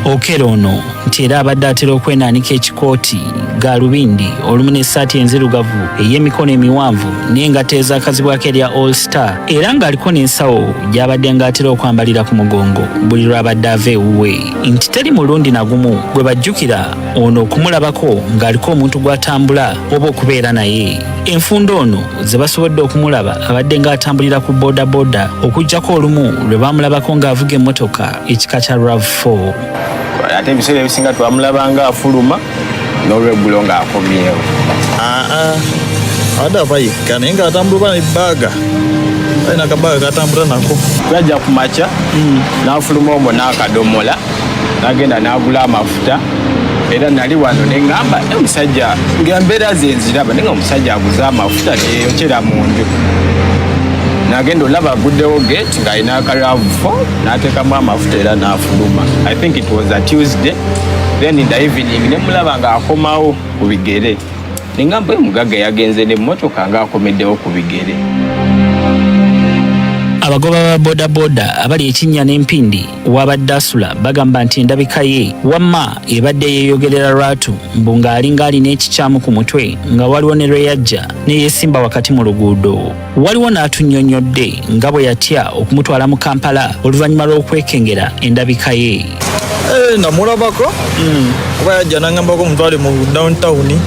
Okello ono nti era abadde atera okwenaanika ekikooti gaalubindi olumu n'essaati enzirugavu ey'emikono emiwanvu n'engatto ezaakazibwako erya All Star era ng'aliko n'ensawo gy'abadde ng'atera okwambalira ku mugongo buli lw'abadde ava ewuwe nti teri mulundi na gumu gwe bajjukira ono okumulabako ng'aliko omuntu gw'atambula oba okubeera naye. Enfunda ono ze basobodde okumulaba abadde ng'atambulira ku bodaboda okuggyako olumu lwe baamulabako ng'avuga emmotoka ekika kya RAV4. Ate ebiseera ebisinga twamulabanga afuluma n'olweggulo ng'akomyewo. Abadde ava yekka naye ng'atambula n'ebbaaga. Alina akabaaga k'atambula nako. Twajja ku makya n'afuluma omwo n'akadomola n'agenda n'agula amafuta era nali wano ne ŋŋamba omusajja ng'embeera ze nziraba naye ng'omusajja aguze amafuta neyeyokyera mu nju. N'agenda olaba aguddewo gate ng'alina akaraavu n'ateekamu amafuta era n'afuluma. I think it was a Tuesday. Then in the evening ne mulaba ng'akomawo ku bigere. Ne ŋŋamba omugagga yagenze n'emmotoka ng'akomeddewo ku bigere. Abagoba ba bodaboda abali ekinnya n'empindi wabadde asula bagamba nti endabika ye wamma ebadde yeeyogerera lwatu mbu ng'alinga alina ekikyamu ku mutwe nga waliwo ne lwe yajja ne yeesimba wakati mu luguudo. Waliwo n'atunnyonnyodde nga bwe yatya okumutwala mu Kampala oluvannyuma lw'okwekengera endabika ye. Namulabako kuba yajja n'angambako omutwale mu downtown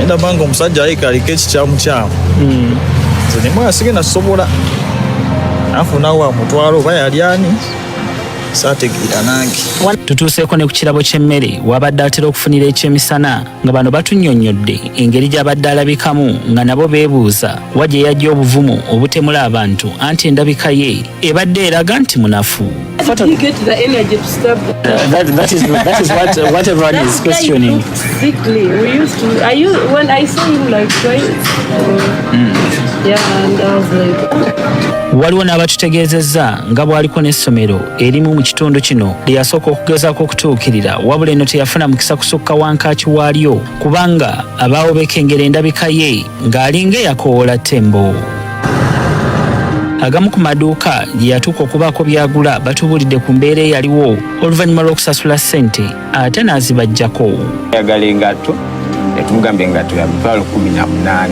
endaba nga omusajja ayika aliko ekikyamu. Nze ne mwasige nasobola afunawo amutwalo oba yali ani saategeera nange. Tutuuseeko ne ku kirabo ky'emmere wabadde atera okufunira ekyemisana nga bano batunnyonnyodde engeri gy'abadde alabikamu nga nabo beebuuza wa gye yajja obuvumu obutemula abantu anti endabika ye ebadde eraga nti munafu. Did you get the energy to stop? That is what everyone is questioning. Sickly. We used to. When I saw him like twice. Yeah, and I was like. Waliwo n'abatutegeezezza nga bw'aliko n'essomero erimu mu kitundu kino lye yasooka okugezaako okutuukirira wabula eno teyafuna mukisa kusukka wankaaki waalyo kubanga abaawo beekengera endabika ye ng'alinga eyakoowola ttembo. Agamu ku maduuka gye yatuuka okubaako byagula batubuulidde ku mbeera eyaliwo oluvannyuma lw'okusasula ssente ate n'azibajjako. Ayagala engatto ne tumugamba engatto ya mitwalo 18.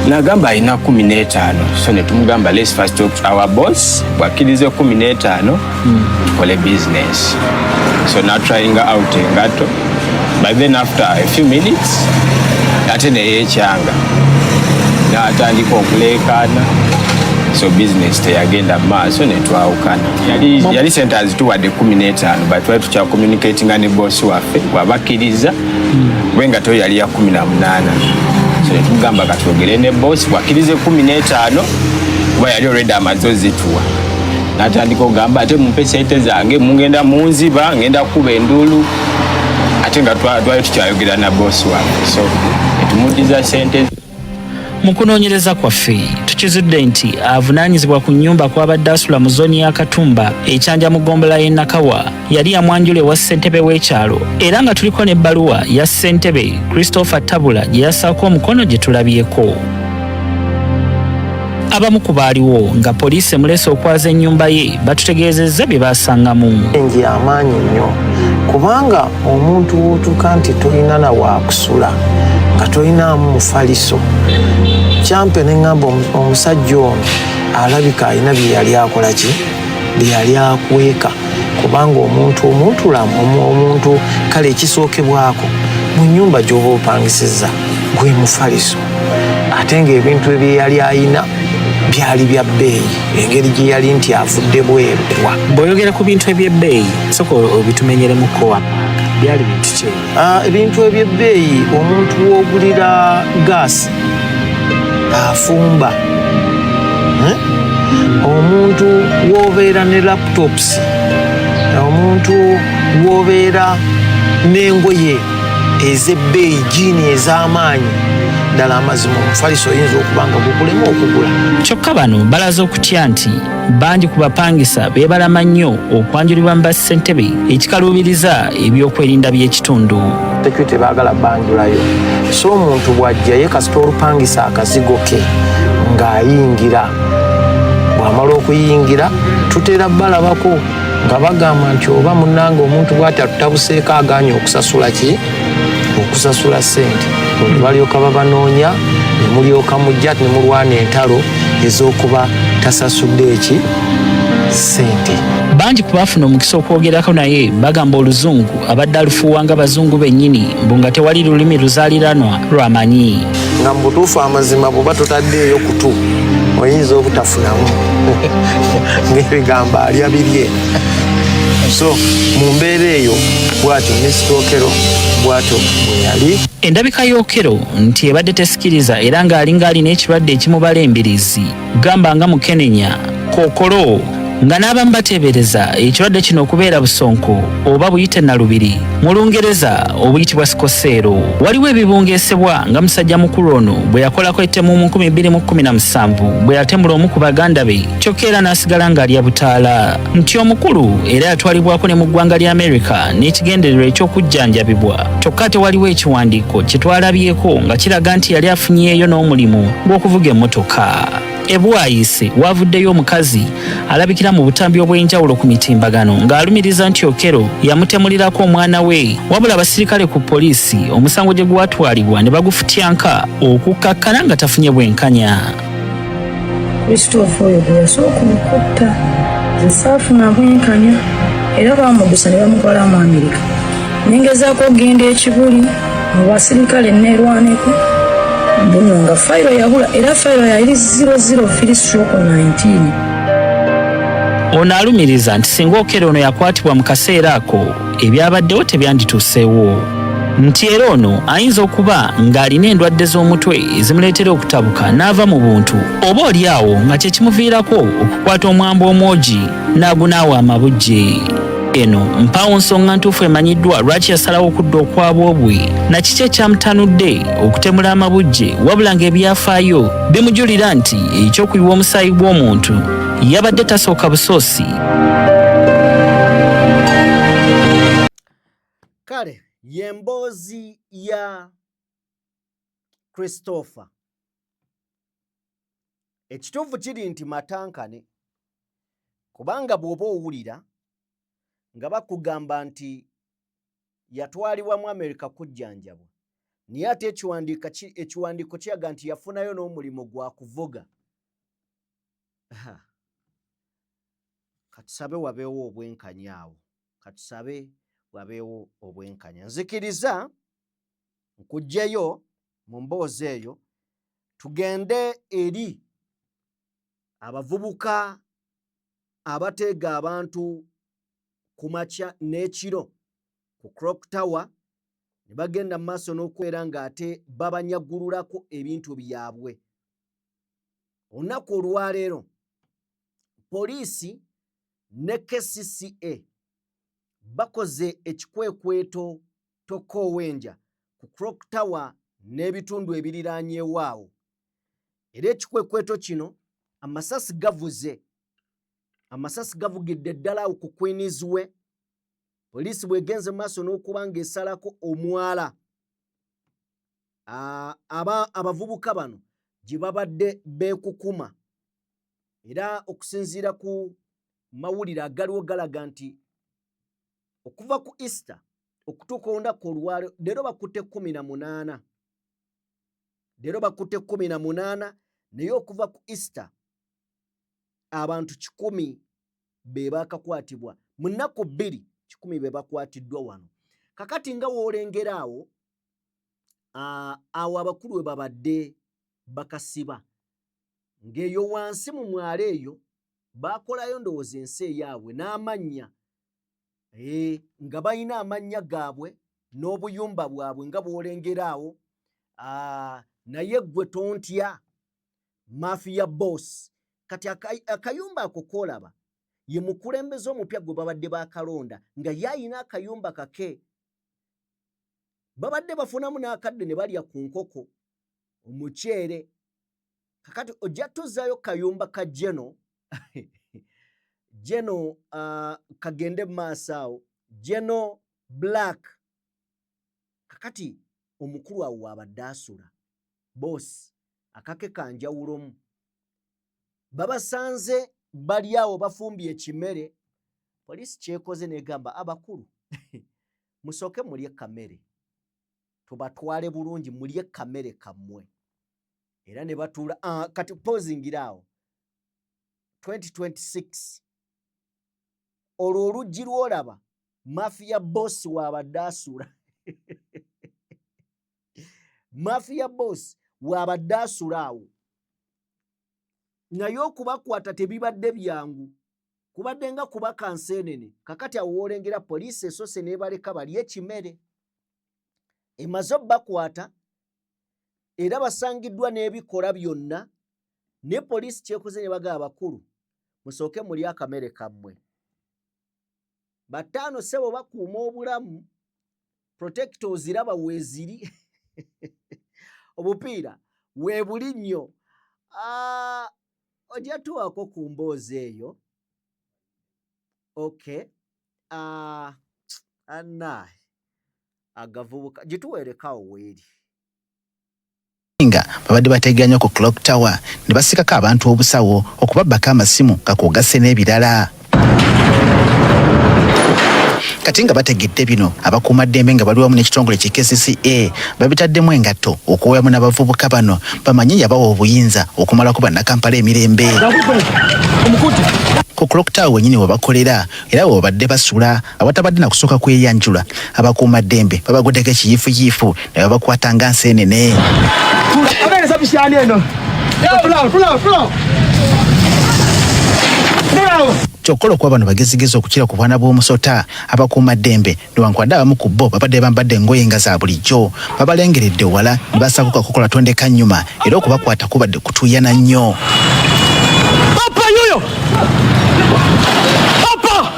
Nagamba alina 15 so ne tumugamba let's first talk to our boss bwakkiriza 15 tukole business. So now trying out engatto but then after a few minutes ate ne yeekyanga n'atandika okuleekaana so business teyagenda maaso ne twawukana. Yali sente azituwadde 15 but twali tukya communicating ne boss waffe bw'abakkiriza wenga to yali ya 18. So tugamba katwogere ne boss bw'akkirize 15 kuba yali already amaze ozituwa. Natandika ogamba ate mumpe sente zange mungenda munziba ngenda kuba enduulu ate nga twali tukyayogera na boss waffe so etumudiza sente. Mu kunoonyereza kwaffe tukizudde nti avunaanyizibwa ku nnyumba kw'abadde asula mu zooni ya Katumba ekyanja mu ggombolola y'e Nakawa yali yamwanjula ewa ssentebe w'ekyalo era nga tuliko n'ebbaluwa ya ssentebe Christopher Tabula gye yassaako omukono gye tulabyeko. Abamu ku baaliwo nga poliisi emulese okwaza ennyumba ye batutegeezezza bye baasangamu. Engi amaanyi nnyo kubanga omuntu w'otuuka nti tolina na waakusula nga tolinaamu mufaliso. Kyampe ne ŋŋamba omusajja ono alabika alina bye yali akola ki bye yali akweka kubanga omuntu kale ekisookebwako mu nnyumba gy'oba opangisizza gwe mufaliso ate ng'ebintu ebye yali ayina byali bya bbeeyi engeri gye yali nti avudde bwerwa. Bw'oyogera ku bintu eby'ebbeeyi soko obitumenyeremuko wammanga byali bintu ki? Ebintu eby'ebbeeyi omuntu w'ogulira gaasi afumba omuntu w'obeera ne laptops omuntu w'obeera n'engoye ez'ebbeeyi jiini ez'amaanyi ddala amazima omufaliso oyinza okubanga gukulemu okugula. Kyokka bano balaze okutya nti bangi ku bapangisa beebalama nnyo okwanjulibwa mu bassentebe ekikaluubiriza ebyokwerinda by'ekitundu. Security baagala banjulayo so omuntu bw'ajja ye kasita olupangisa akazigo ke ng'ayingira bw'amala okuyingira tutera balabako nga bagamba nti oba munnange omuntu bw'ati atutabuseeko agaanye okusasula ki okusasula ssente ne balyoka babanoonya ne mulyoka mujja ne mulwana entalo ez'okuba tasasudde eki ssente. Bangi ku baafuna omukisa okwogerako naye bagamba oluzungu abadde alufuuwa nga bazungu bennyini mbu nga tewali lulimi luzaaliranwa lwamanyi. Nga mu butuufu amazima bw'oba totaddeeyo kutu oyinza obutafunamu ng'ebigambo alya birye. So mu mbeera eyo bw'atyo Minisita bw'atyo bwe yali. Endabika y'Okero nti ebadde tesikiriza era ng'alinga alina ekirwadde ekimubala embirizi gamba nga Mukenenya Kookolo nga n'abamu bateebereza ekirwadde kino okubeera busonko oba buyite nalubiri mu Lungereza obuyitibwa sikoseero. Waliwo ebibungeesebwa nga musajja mukulu ono bwe yakolako ettemu mu 2017 bwe yatemula omu ku baganda be kyokka era n'asigala ng'alya butaala nti omukulu era yatwalibwako ne mu ggwanga lya Amerika n'ekigendererwa eky'okujjanjabibwa kyokka tewaliwo ekiwandiiko kye twalabyeko nga kiraga nti yali afunyeeyo n'omulimu gw'okuvuga emmotoka. Ebwayise wavuddeyo omukazi alabikira mu butambi obw'enjawulo ku mitimbagano ng'alumiriza nti Okero yamutemulirako omwana we wabula abasirikale ku poliisi omusango gye gwatwalibwa ne bagufutyanka okukkakkana nga tafunye bwenkanya. Christopher oyo gwe yasooka okutta nsaafuna bwenkanya era baamudusa ne bamutwala mu Amerika. Nengezaako okgenda ekibuli mu basirikale neerwaneko mbuno nga fayiro yabula era fayiro yali 00-19. Ono alumiriza nti singa Okero ono yakwatibwa mu kaseera ako ebyabaddewo tebyandituuseewo nti era ono ayinza okuba ng'alina endwadde z'omutwe ezimuleetera okutabuka n'ava mu buntu oba oli awo nga kye kimuviirako okukwata omwambo omwogi n'agunaawa amabujje. Eno mpaawo nsonga ntuufu emanyiddwa lwaki yasalawo okudda okwabwa obwe na kiki ekyamutanudde okutemula amabujje wabula ng'ebyafaayo bimujulira nti ekyokuyiwa omusaayi gw'omuntu yabadde tasooka busoosi. Kale yemboozi ya Christopher ekituufu kiri nti matankane kubanga bw'oba owulira nga bakugamba nti yatwalibwa mu Amerika kujjanjabwa naye ate ekiwandiiko kiraga nti yafunayo n'omulimu gwa kuvuga. Katusabe wabeewo obwenkanya awo, katusabe wabeewo obwenkanya. Nzikiriza nkugjeyo mu mboozi eyo tugende eri abavubuka abateega abantu ku makya n'ekiro ku Clock Tower ne bagenda mu maaso n'okwera ng'ate babanyagululako ebintu byabwe. Olunaku olwaleero poliisi ne KCCA bakoze ekikwekweto tokoowenja ku Clock Tower n'ebitundu ebiriraanyeewo awo. Era ekikwekweto kino amasasi gavuze. Amasasi gavugidde ddala awo ku Queensway. Poliisi bw'egenze mu maaso n'okuba ng'esalako omwala abavubuka bano gye babadde beekukuma. Era okusinziira ku mawulire agaliwo galaga nti okuva ku Easter okutuuka olunaku olwaleero leero bakutte 18. Leero bakutte 18 naye okuva ku Easter abantu 100 be baakakwatibwa. Mu nnaku 2 100 be bakwatiddwa wano. Kakati nga woolengera awo abakulu we babadde bakasiba. Ng'eyo wansi mu mwala eyo baakolayo ndowooza ensi yaabwe n'amannya. Nga balina amannya gaabwe n'obuyumba bwabwe nga bw'olengera awo. Naye ggwe tontya Mafia Boss. Kati akayumba ako koolaba ye mukulembeze omupya gwe babadde baakalonda nga yayina akayumba kake. Babadde bafunamu n'akadde ne balya ku nkoko omuceere. Kakati ojja tuzzaayo kayumba ka Geno Geno kagende maaso awo Geno Black. Kakati omukulu awo abadde asula Boss akake kanjawulomu. Babasanze bali awo bafumbye ekimere. Poliisi kyekoze n'egamba abakulu musooke mulye kamere tubatwale bulungi mulye kamere kammwe. Era ne batuula kati pozingira awo 2026 olwo oluggi lwolaba Mafia Boss wabadde asula. Mafia Boss wabadde asula awo. Naye okubakwata tebibadde byangu. Kubadde nga kubaka nseenene. Kakati awo woolengera poliisi esose n'ebaleka balye ekimere. Emaze obbakwata era basangiddwa n'ebikola byonna. Ne poliisi kyekoze ne bagamba abakulu musooke mulye akamere kammwe. Bataano ssebo bakuuma obulamu. Protectors iraba weeziri. Obupiira weebuli nnyo. Ojja tuwaako ku mboozi eyo. Okay. Annaye agavubuka gituweerekawo weeri. Nga babadde bateganya ku Clock Tower ne basikako abantu obusawo okubabbako amasimu gakwogase n'ebirala. Kati nga bategedde bino abakuumaddembe nga baliwamu n'ekitongole ki KCCA babitaddemu engatto okuweemu n'abavubuka bano bamanyi yabawa obuyinza okumalako bannakampala emirembe. Ku Clock Tower wenyini we bakolera era we babadde basula abatabadde na kusooka kweyanjula abakuumaddembe babaguddeko ekiyiifuyiifu ne babakwata nga nseenene. Kyokkola okuba bano bagezigezi okukira ku bwana bw'omusota abakuumaddembe newankubadde abamu ku bo babadde bambadde engoye nga za bulijjo babalengeredde wala ne basaako kakokola tondeka nnyuma era okubakwata kubadde kutuuyana nnyo. Papa yoyo! Papa!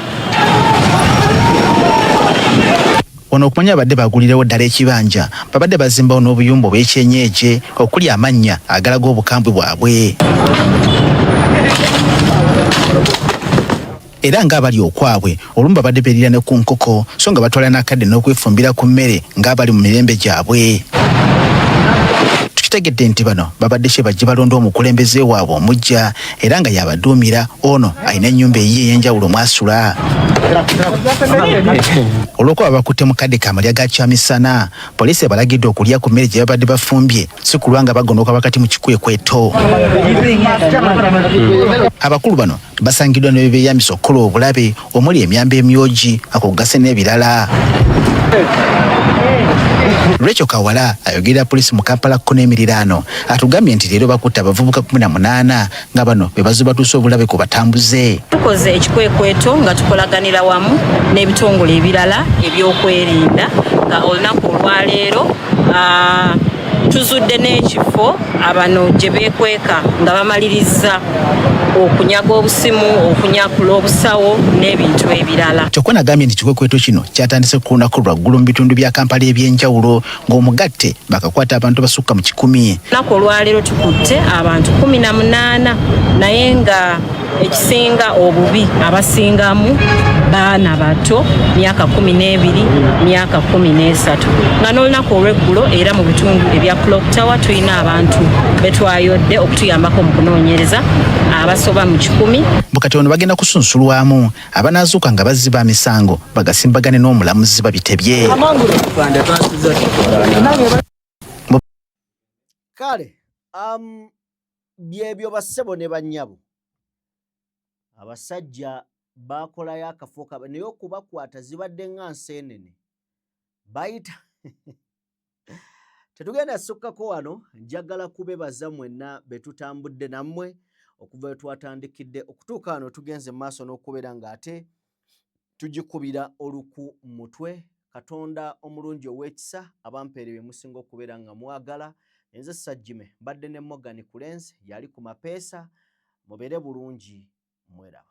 Ono okumanya abadde bagulirewo ddala ekibanja babadde bazimbawo n'obuyumba obw'ekyenyeje okuli amannya agalaga obukambwe bwabwe. Era ng'abali okwabwe olumu babadde beerira ne ku nkoko so nga batwala n'akadde n'okwefumbira ku mmere ng'abali mu mirembe gyabwe. Tukitegedde nti bano babadde kye bajje balonda omukulembeze waabwe omujja era nga yabaduumira ono alina ennyumba eyiye ey'enjawulo mwasula. Olw'okuba bakutte mu kadde kamalya ga kyamisana poliisi ebalagidde okulya ku mmere gye babadde bafumbye si kulwa nga bagondoka wakati mu kikwekweto. Abakulu bano basangiddwa ne beeyambisa okukola obulabe omuli emyambo emyogi akugase n'ebirala. Rachel Kawala ayogera poliisi mu Kampala ko n'emiriraano atugambye nti leero bakutte abavubuka 18 nga bano be bazze batuuse obulabe ku batambuze. Tukoze ekikwekweto nga tukolaganira wamu n'ebitongole ebirala ebyokwerinda nga olunaku olwaleero tuzudde n'ekifo abano gye beekweka nga bamaliriza okunyaga obusimu, okunyakula obusawo n'ebintu ebirala. Kyokka nagambye nti kikwekweto kino kyatandise ku lunaku lwaggulu mu bitundu bya Kampala ebyenjawulo ng'omugatte bakakwata abantu basukka mu 10. Olunaku olwaleero tukutte abantu 18 naye nga ekisinga obubi abasingamu baana bato myaka 12 myaka 13 nga n'olunaku olw'eggulo era mu bitundu ebya Clock Tower tulina abantu betwayodde okutuyambako mu kunoonyereza abasoba mu 10. Bukati ono bagenda kusunsulwamu abanaazuuka nga bazziba misango bagasimbagane n'omulamuzi babitebye. Kale byebyo bassebo ne bannyabo abasajja bakolayo akafo kaba naye okubakwata zibadde nga nseenene bayita tetugenda sukkako wano. Njagala kubebaza mwenna betutambudde nammwe okuva twatandikidde okutuuka wano tugenze maaso n'okubeera ng'ate tugikubira oluku mutwe. Katonda omulungi ow'ekisa abampeere bye musinga okubeera nga mwagala. Nze Sajjime mbadde ne Morgan Kulenzi yali ku mapeesa. Mubeere bulungi mweraba.